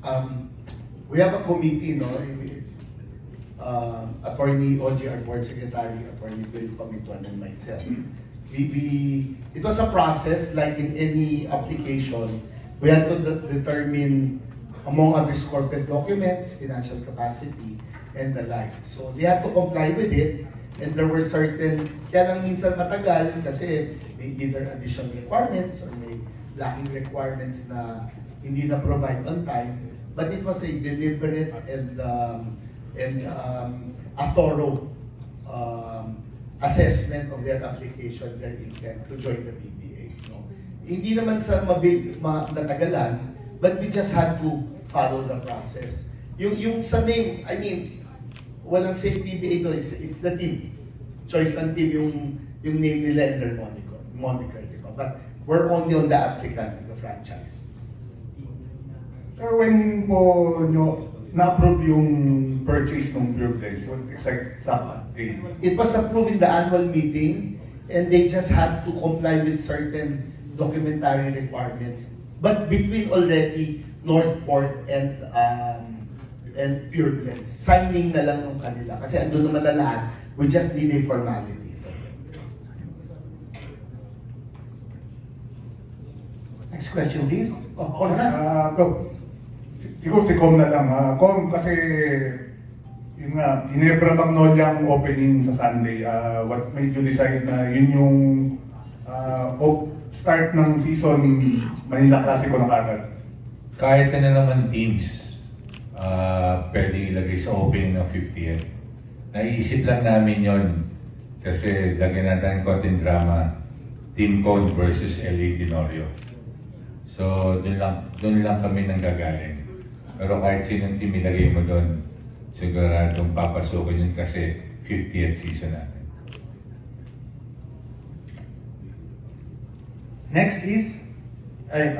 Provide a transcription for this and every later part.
Um, we have a committee, no? Attorney OGR Board Secretary, Attorney Bill Comituan, and myself. It was a process like in any application. We had to determine, among others, corporate documents, financial capacity, and the like. So they had to comply with it, and there were certain, kaya lang minsan matagal kasi may either additional requirements or may lacking requirements na hindi na provide on time. But it was a deliberate and a thorough assessment of their application, their intent to join the PBA. No? Hindi naman sa natagalan, but we just had to follow the process. Yung sa name, I mean, walang say PBA to, it's the team. Choice ng team yung name nila and their moniker. But we're only on the applicant, the franchise. Sir, when po nyo na-approve yung purchase ng Pure Place, what exact date? It was approved in the annual meeting, and they just had to comply with certain documentary requirements. But between already Northport and Pure Blends, signing na lang ng kanila. Kasi andun naman na lahat, we just need a formality. Next question, please. Go. Siguro si Com na lang. Com, kasi yun nga, Ginebra Magnolia ang opening sa Sunday. What made you decide na yun yung start ng season Manila Classico na kagad? Kahit na naman teams, pwede ilagay sa opening ng 50th. Naiisip lang namin yon kasi lagyan natin konting drama, Team Cone versus LA Tenorio. So doon lang kami nanggagaling. Pero kahit sinong team ilagay mo doon, siguradong papasukin yun kasi 50th season natin. Next, please. Ay,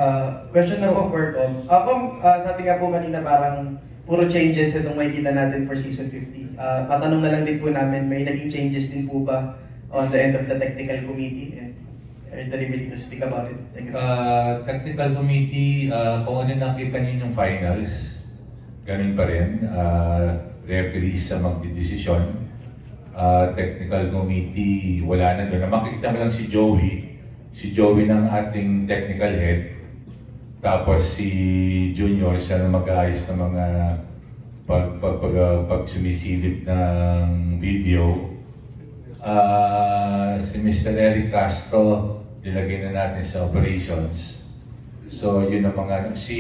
question na po for Tom. Sabi nga po kanina parang puro changes itong makikita natin for season 50. Matanong na lang din po namin, may naging changes din po ba on the end of the technical committee? And are you ready to speak about it? Thank you. Technical committee, kung ano nakita niyo yung finals, ganun pa rin. Referees sa magdidesisyon. Technical committee, wala na doon. Makikita mo lang si Joey. Si Joey ng ating technical head. Tapos si Junior siya na mag-aayos ng mga pag sumisilip ng video. Si Mr. Eric Castro, nilagay na natin sa operations. So yun ang mga, si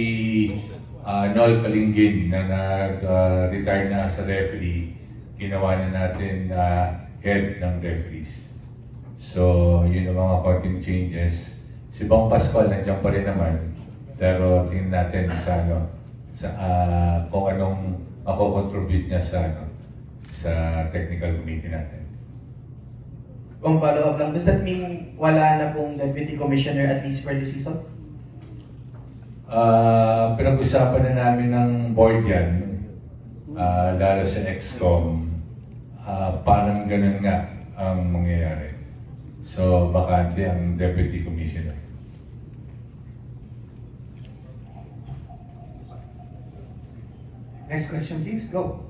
Noel Kalingin na nag-retire na sa referee, ginawa na natin head ng referees. So yun ang mga konting changes. Si Bong Pascual nandiyan pa rin naman, pero tingnan natin kung anong mako-contribute niya sa technical committee natin. Kung follow-up lang, does that mean wala na pong deputy commissioner at least for this season? Pinag-usapan na namin ng board yan, lalo sa ExCom, parang ganun nga ang mangyayari. So, bakante ang deputy commissioner. Next question, please. Go.